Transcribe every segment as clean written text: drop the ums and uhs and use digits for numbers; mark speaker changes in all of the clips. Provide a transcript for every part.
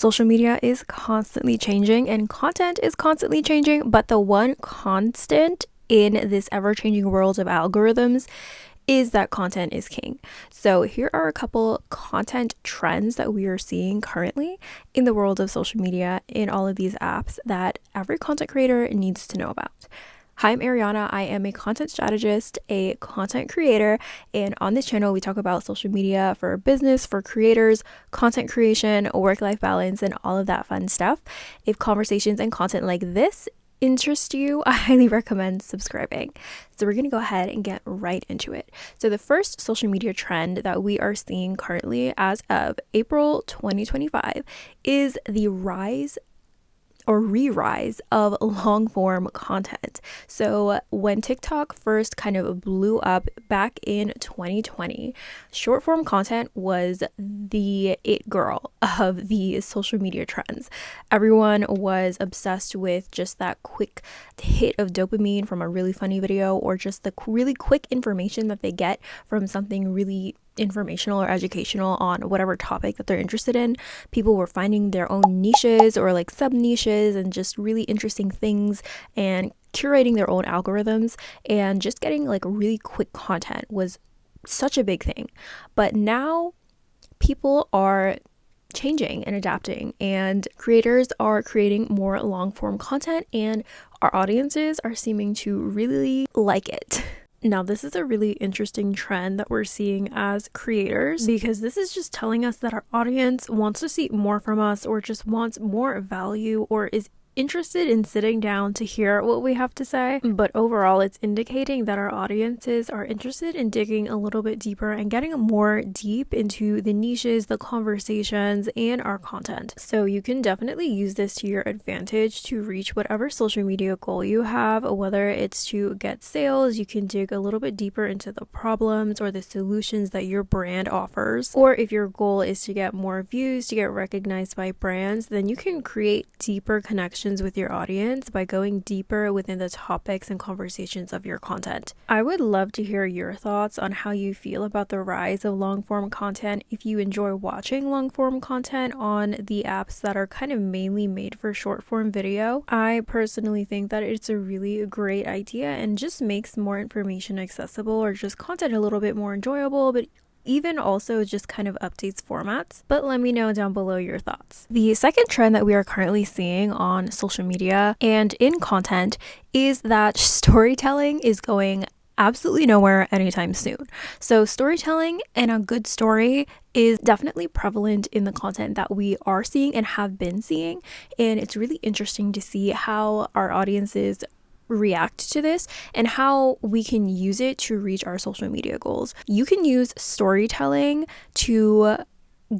Speaker 1: Social media is constantly changing and content is constantly changing, but the one constant in this ever-changing world of algorithms is that content is king. So here are a couple content trends that we are seeing currently in the world of social media in all of these apps that every content creator needs to know about. Hi, I'm Ariana. I am a content strategist, a content creator, and on this channel, we talk about social media for business, for creators, content creation, work-life balance, and all of that fun stuff. If conversations and content like this interest you, I highly recommend subscribing. So we're going to go ahead and get right into it. So the first social media trend that we are seeing currently as of April 2025 is the rise or re-rise of long form content. So when TikTok first kind of blew up back in 2020, short form content was the it girl of the social media trends. Everyone was obsessed with just that quick hit of dopamine from a really funny video, or just the really quick information that they get from something really informational or educational on whatever topic that they're interested in. People were finding their own niches or like sub niches and just really interesting things and curating their own algorithms, and just getting like really quick content was such a big thing. But now people are changing and adapting, and creators are creating more long form content, and our audiences are seeming to really like it. Now, this is a really interesting trend that we're seeing as creators, because this is just telling us that our audience wants to see more from us, or just wants more value, or is interested in sitting down to hear what we have to say. But overall, it's indicating that our audiences are interested in digging a little bit deeper and getting more deep into the niches, the conversations, and our content. So you can definitely use this to your advantage to reach whatever social media goal you have, whether it's to get sales. You can dig a little bit deeper into the problems or the solutions that your brand offers. Or if your goal is to get more views, to get recognized by brands, then you can create deeper connections with your audience by going deeper within the topics and conversations of your content. I would love to hear your thoughts on how you feel about the rise of long form content. If you enjoy watching long form content on the apps that are kind of mainly made for short form video, I personally think that it's a really great idea and just makes more information accessible, or just content a little bit more enjoyable, but even also just kind of updates formats. But let me know down below your thoughts. The second trend that we are currently seeing on social media and in content is that storytelling is going absolutely nowhere anytime soon. So storytelling and a good story is definitely prevalent in the content that we are seeing and have been seeing, and it's really interesting to see how our audiences react to this and how we can use it to reach our social media goals. You can use storytelling to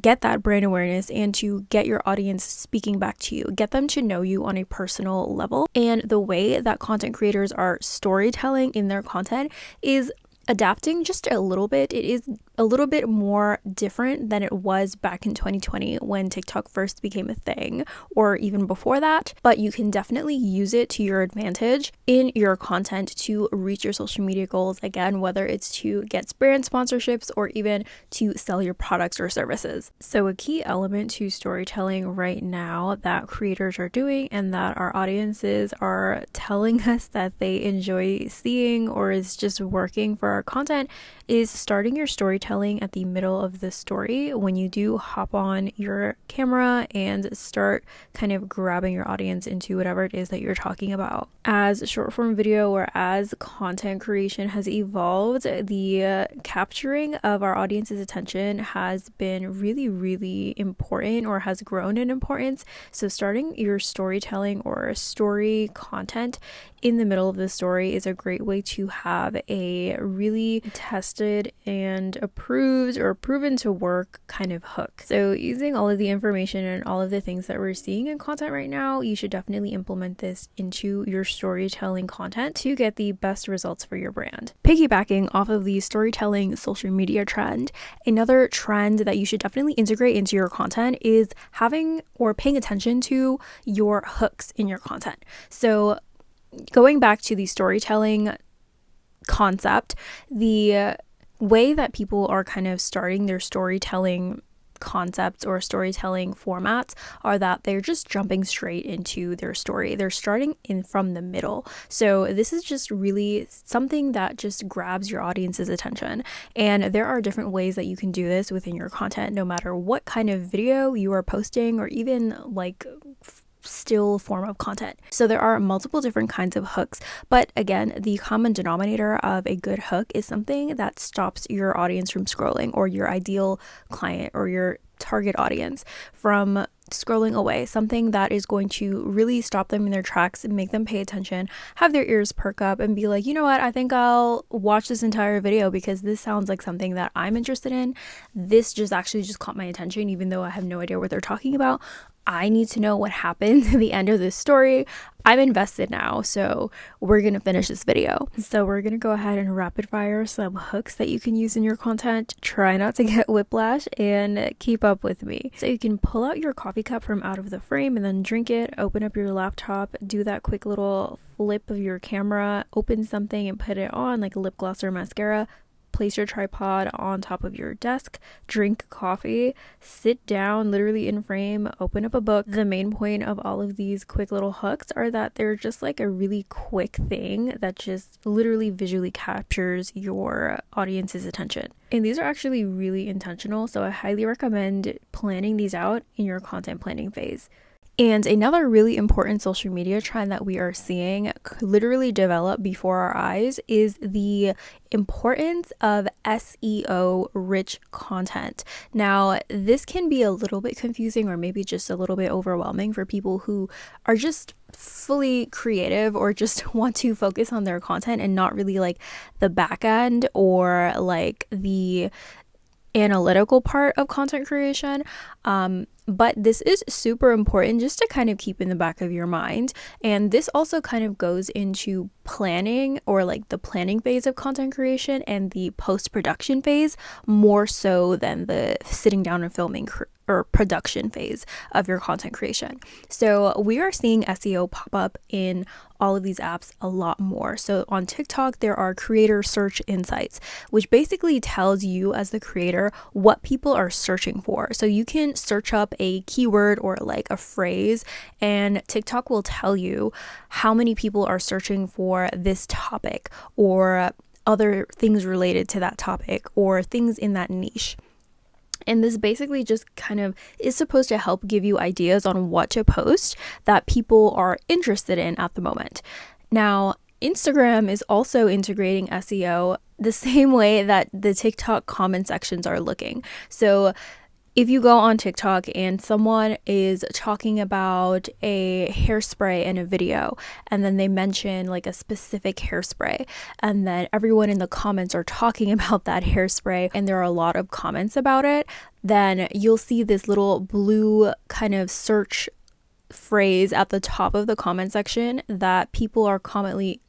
Speaker 1: get that brand awareness and to get your audience speaking back to you, get them to know you on a personal level. And the way that content creators are storytelling in their content is adapting just a little bit. It is a little bit more different than it was back in 2020 when TikTok first became a thing, or even before that, but you can definitely use it to your advantage in your content to reach your social media goals, again, whether it's to get brand sponsorships or even to sell your products or services. So a key element to storytelling right now that creators are doing and that our audiences are telling us that they enjoy seeing or is just working for our content is starting your storytelling at the middle of the story. When you do hop on your camera and start kind of grabbing your audience into whatever it is that you're talking about. As short form video or as content creation has evolved, the capturing of our audience's attention has been really, really important, or has grown in importance. So starting your storytelling or story content in the middle of the story is a great way to have a really tested and approved or proven to work kind of hook. So using all of the information and all of the things that we're seeing in content right now, you should definitely implement this into your storytelling content to get the best results for your brand. Piggybacking off of the storytelling social media trend, another trend that you should definitely integrate into your content is having or paying attention to your hooks in your content. So going back to the storytelling concept, the way that people are kind of starting their storytelling concepts or storytelling formats are that they're just jumping straight into their story. They're starting in from the middle. So this is just really something that just grabs your audience's attention. And there are different ways that you can do this within your content, no matter what kind of video you are posting or even like still form of content. So there are multiple different kinds of hooks, but again, the common denominator of a good hook is something that stops your audience from scrolling, or your ideal client or your target audience from scrolling away. Something that is going to really stop them in their tracks and make them pay attention, have their ears perk up and be like, you know what, I think I'll watch this entire video because this sounds like something that I'm interested in. This just caught my attention, even though I have no idea what they're talking about. I need to know what happens at the end of this story. I'm invested now, so we're gonna finish this video. So we're gonna go ahead and rapid fire some hooks that you can use in your content. Try not to get whiplash and keep up with me. So you can pull out your coffee cup from out of the frame and then drink it, open up your laptop, do that quick little flip of your camera, open something and put it on like a lip gloss or mascara. Place your tripod on top of your desk, drink coffee, sit down literally in frame, open up a book. The main point of all of these quick little hooks are that they're just like a really quick thing that just literally visually captures your audience's attention. And these are actually really intentional, so I highly recommend planning these out in your content planning phase. And another really important social media trend that we are seeing literally develop before our eyes is the importance of SEO rich content. Now, this can be a little bit confusing or maybe just a little bit overwhelming for people who are just fully creative or just want to focus on their content and not really like the back end or like the analytical part of content creation. But this is super important just to kind of keep in the back of your mind. And this also kind of goes into planning, or like the planning phase of content creation and the post-production phase, more so than the sitting down and filming or production phase of your content creation. So we are seeing SEO pop up in all of these apps a lot more. So on TikTok, there are creator search insights, which basically tells you as the creator what people are searching for. So you can search up a keyword or like a phrase, and TikTok will tell you how many people are searching for this topic or other things related to that topic or things in that niche. And this basically just kind of is supposed to help give you ideas on what to post that people are interested in at the moment. Now, Instagram is also integrating SEO the same way that the TikTok comment sections are looking. So if you go on TikTok and someone is talking about a hairspray in a video, and then they mention like a specific hairspray, and then everyone in the comments are talking about that hairspray, and there are a lot of comments about it, then you'll see this little blue kind of search phrase at the top of the comment section that people are commonly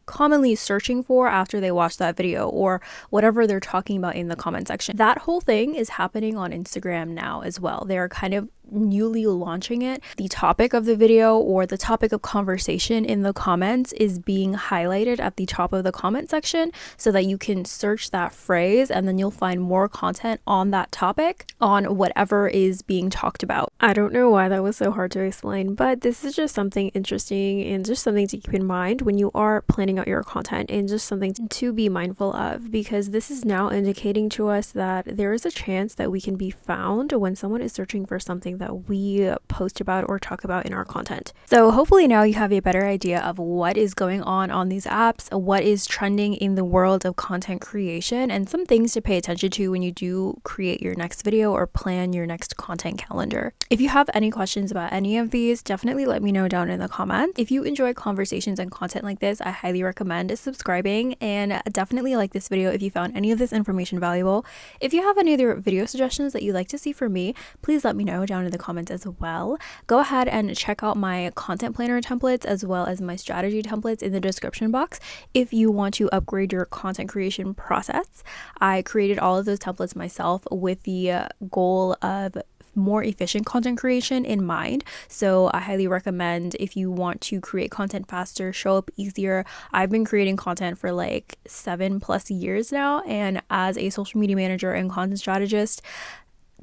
Speaker 1: searching for after they watch that video or whatever they're talking about in the comment section. That whole thing is happening on Instagram now as well. They're kind of newly launching it. The topic of the video or the topic of conversation in the comments is being highlighted at the top of the comment section so that you can search that phrase, and then you'll find more content on that topic on whatever is being talked about. I don't know why that was so hard to explain, but this is just something interesting and just something to keep in mind when you are planning out your content, and just something to be mindful of, because this is now indicating to us that there is a chance that we can be found when someone is searching for something that we post about or talk about in our content. So hopefully now you have a better idea of what is going on these apps, what is trending in the world of content creation, and some things to pay attention to when you do create your next video or plan your next content calendar. If you have any questions about any of these, definitely let me know down in the comments. If you enjoy conversations and content like this, I highly recommend subscribing, and definitely like this video if you found any of this information valuable. If you have any other video suggestions that you'd like to see from me, please let me know down in the comments as well. Go ahead and check out my content planner templates as well as my strategy templates in the description box if you want to upgrade your content creation process. I created all of those templates myself with the goal of more efficient content creation in mind. So I highly recommend, if you want to create content faster, show up easier. I've been creating content for like 7+ years now, and as a social media manager and content strategist,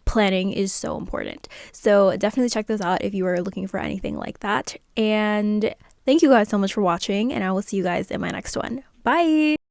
Speaker 1: planning is so important. So definitely check those out if you are looking for anything like that. And thank you guys so much for watching, and I will see you guys in my next one. Bye.